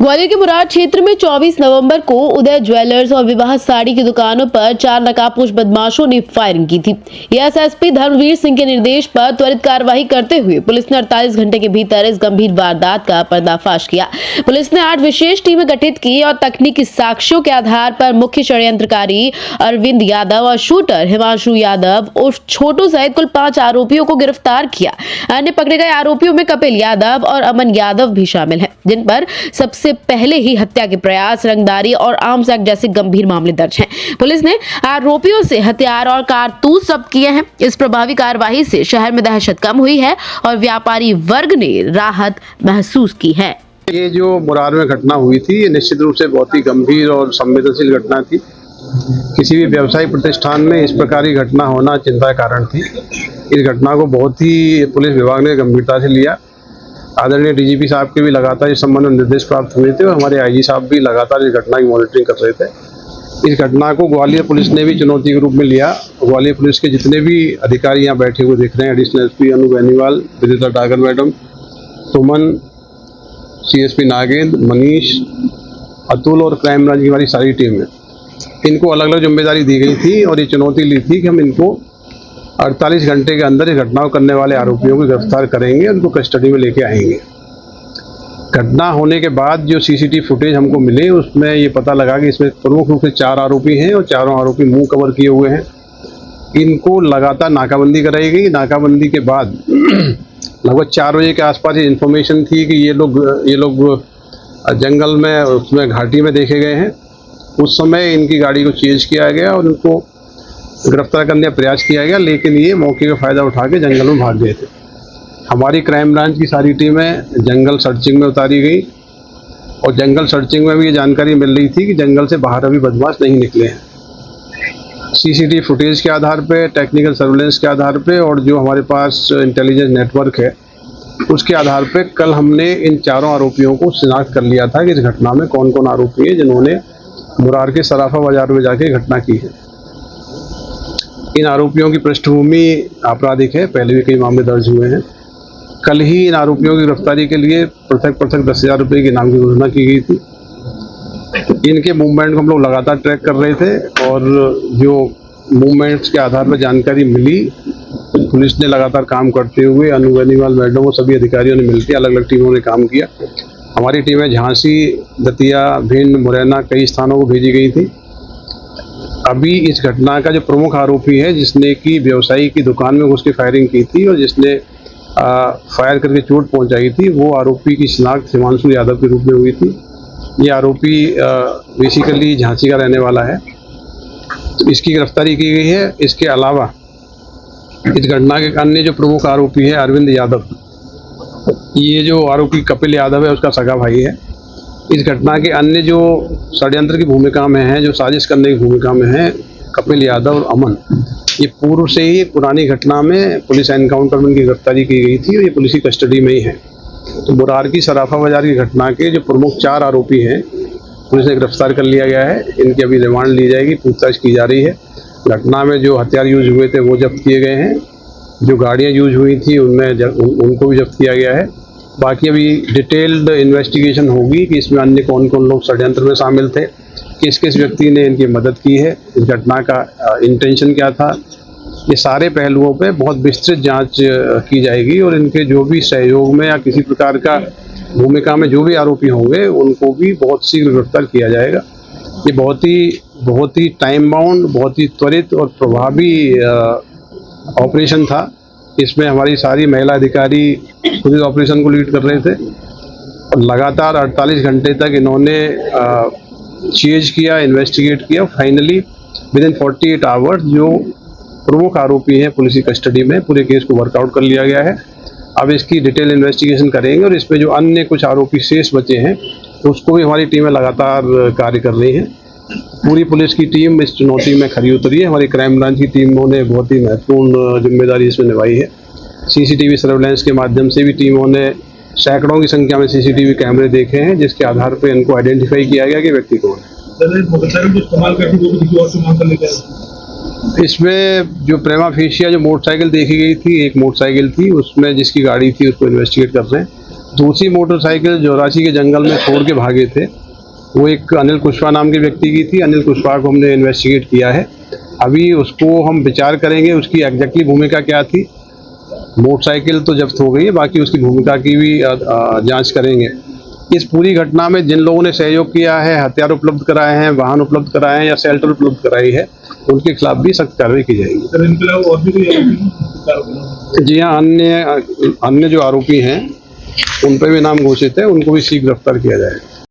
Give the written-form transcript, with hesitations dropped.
ग्वालियर के मुरार क्षेत्र में 24 नवंबर को उदय ज्वेलर्स और विवाह साड़ी की दुकानों पर 4 नकाबपोश बदमाशों ने फायरिंग की थी। एएसएसपी धर्मवीर सिंह के निर्देश पर त्वरित कार्रवाई करते हुए पुलिस ने 48 घंटे के भीतर इस गंभीर वारदात का पर्दाफाश किया। पुलिस ने 8 विशेष टीमें गठित की और तकनीकी साक्ष्यों के आधार पर मुख्य षड्यंत्रकारी अरविंद यादव और शूटर हिमांशु यादव उर्फ छोटू सहित कुल 5 आरोपियों को गिरफ्तार किया। अन्य पकड़े गए आरोपियों में कपिल यादव और अमन यादव भी शामिल हैं, जिन पर सबसे पहले ही हत्या के प्रयास, रंगदारी और आर्म्स एक्ट जैसे गंभीर मामले दर्ज हैं। पुलिस ने आरोपियों से हथियार और कारतूस जब्त किए हैं। इस प्रभावी कार्रवाई से शहर में दहशत कम हुई है और व्यापारी वर्ग ने राहत महसूस की है। ये जो मुरार में घटना हुई थी, ये निश्चित रूप से बहुत ही गंभीर और संवेदनशील घटना थी। किसी भी व्यवसायिक प्रतिष्ठान में इस प्रकार की घटना होना चिंता का कारण थी। इस घटना को बहुत ही पुलिस विभाग ने गंभीरता से लिया। आदरणीय डीजीपी साहब के भी लगातार इस संबंध में निर्देश प्राप्त हुए थे और हमारे आईजी साहब भी लगातार इस घटना की मॉनिटरिंग कर रहे थे। इस घटना को ग्वालियर पुलिस ने भी चुनौती के रूप में लिया। ग्वालियर पुलिस के जितने भी अधिकारी यहाँ बैठे हुए दिख रहे हैं, एडिशनल एसपी अनु बेनीवाल, विदिता डागर मैडम, सुमन, सीएसपी नागेंद्र, मनीष, अतुल और क्राइम ब्रांच की हमारी सारी टीम है, इनको अलग अलग जिम्मेदारी दी गई थी और ये चुनौती ली थी कि हम इनको 48 घंटे के अंदर इस घटना को करने वाले आरोपियों को गिरफ्तार करेंगे, उनको कस्टडी में लेके आएंगे। घटना होने के बाद जो सीसीटीवी फुटेज हमको मिले उसमें ये पता लगा कि इसमें प्रमुख रूप से 4 आरोपी हैं और चारों आरोपी मुंह कवर किए हुए हैं। इनको लगातार नाकाबंदी कराई गई। नाकाबंदी के बाद लगभग 4 बजे के आसपास ये इन्फॉर्मेशन थी कि ये लोग जंगल में उसमें घाटी में देखे गए हैं। उस समय इनकी गाड़ी को चेंज किया गया और उनको गिरफ्तार करने का प्रयास किया गया, लेकिन ये मौके का फ़ायदा उठा के जंगल में भाग गए थे। हमारी क्राइम ब्रांच की सारी टीमें जंगल सर्चिंग में उतारी गई और जंगल सर्चिंग में भी ये जानकारी मिल रही थी कि जंगल से बाहर अभी बदमाश नहीं निकले हैं। सीसीटीवी फुटेज के आधार पे, टेक्निकल सर्विलेंस के आधार पे और जो हमारे पास इंटेलिजेंस नेटवर्क है उसके आधार पे कल हमने इन चारों आरोपियों को शिनाख्त कर लिया था कि इस घटना में कौन कौन आरोपी है जिन्होंने मुरार के सराफा बाजार में जाके घटना की है। इन आरोपियों की पृष्ठभूमि आपराधिक है, पहले भी कई मामले दर्ज हुए हैं। कल ही इन आरोपियों की गिरफ्तारी के लिए पृथक 10,000 रुपये के इनाम की घोषणा की गई थी। इनके मूवमेंट को हम लोग लगातार ट्रैक कर रहे थे और जो मूवमेंट्स के आधार पर जानकारी मिली, पुलिस ने लगातार काम करते हुए अनु बेनीवाल मैडम और सभी अधिकारियों ने मिलकर अलग अलग टीमों ने काम किया। हमारी टीमें झांसी, दतिया, भिंड, मुरैना कई स्थानों को भेजी गई थी। अभी इस घटना का जो प्रमुख आरोपी है जिसने कि व्यवसायी की दुकान में घुस के फायरिंग की थी और जिसने फायर करके चोट पहुंचाई थी, वो आरोपी की शिनाख्त हिमांशु यादव के रूप में हुई थी। ये आरोपी बेसिकली झांसी का रहने वाला है, तो इसकी गिरफ्तारी की गई है। इसके अलावा इस घटना के अन्य जो प्रमुख आरोपी है अरविंद यादव, ये जो आरोपी कपिल यादव है उसका सगा भाई है। इस घटना के अन्य जो षड्यंत्र की भूमिका में हैं, जो साजिश करने की भूमिका में हैं, कपिल यादव और अमन, ये पूर्व से ही पुरानी घटना में पुलिस एनकाउंटर में इनकी गिरफ्तारी की गई थी और ये पुलिस की कस्टडी में ही है। तो मुरार की सराफा बाजार की घटना के जो प्रमुख 4 आरोपी हैं पुलिस ने गिरफ्तार कर लिया गया है। इनकी अभी रिमांड ली जाएगी, पूछताछ की जा रही है। घटना में जो हथियार यूज हुए थे वो जब्त किए गए हैं। जो गाड़ियाँ यूज हुई थी उनमें उनको भी जब्त किया गया है। बाकी अभी डिटेल्ड इन्वेस्टिगेशन होगी कि इसमें अन्य कौन कौन लोग षड्यंत्र में शामिल थे, किस किस व्यक्ति ने इनकी मदद की है, इस घटना का इंटेंशन क्या था। ये सारे पहलुओं पे बहुत विस्तृत जांच की जाएगी और इनके जो भी सहयोग में या किसी प्रकार का भूमिका में जो भी आरोपी होंगे उनको भी बहुत शीघ्र गिरफ्तार किया जाएगा। ये बहुत ही टाइम बाउंड, बहुत ही त्वरित और प्रभावी ऑपरेशन था। इसमें हमारी सारी महिला अधिकारी खुद इस ऑपरेशन को लीड कर रहे थे और लगातार 48 घंटे तक इन्होंने चेज किया, इन्वेस्टिगेट किया। फाइनली विदिन 48 आवर्स जो प्रमुख आरोपी हैं पुलिस की कस्टडी में, पूरे केस को वर्कआउट कर लिया गया है। अब इसकी डिटेल इन्वेस्टिगेशन करेंगे और इसमें जो अन्य कुछ आरोपी शेष बचे हैं उसको भी हमारी टीमें लगातार कार्य कर रही हैं। पूरी पुलिस की टीम इस चुनौती में खरी उतरी है। हमारी क्राइम ब्रांच की टीमों ने बहुत ही महत्वपूर्ण जिम्मेदारी इसमें निभाई है। सीसीटीवी सर्विलेंस के माध्यम से भी टीमों ने सैकड़ों की संख्या में सीसीटीवी कैमरे देखे हैं, जिसके आधार पर इनको आइडेंटिफाई किया गया कि व्यक्ति कौन है। इसमें जो प्रेमा फेशिया जो मोटरसाइकिल देखी गई थी, एक मोटरसाइकिल थी उसमें जिसकी गाड़ी थी उसको इन्वेस्टिगेट कर रहे हैं। दूसरी मोटरसाइकिल जोरासी के जंगल में छोड़ के भागे थे, वो एक अनिल कुशवाहा नाम के व्यक्ति की थी। अनिल कुशवाहा को हमने इन्वेस्टिगेट किया है, अभी उसको हम विचार करेंगे उसकी एग्जैक्टली भूमिका क्या थी। मोटरसाइकिल तो जब्त हो गई है, बाकी उसकी भूमिका की भी जांच करेंगे। इस पूरी घटना में जिन लोगों ने सहयोग किया है, हथियार उपलब्ध कराए हैं, वाहन उपलब्ध कराए हैं या शेल्टर उपलब्ध कराई है, उनके खिलाफ भी सख्त कार्रवाई की जाएगी। सर, इनके अलावा और भी कोई आरोपी? जी हाँ, अन्य जो आरोपी हैं उन पर भी नाम घोषित है, उनको भी शीघ्र गिरफ्तार किया जाएगा।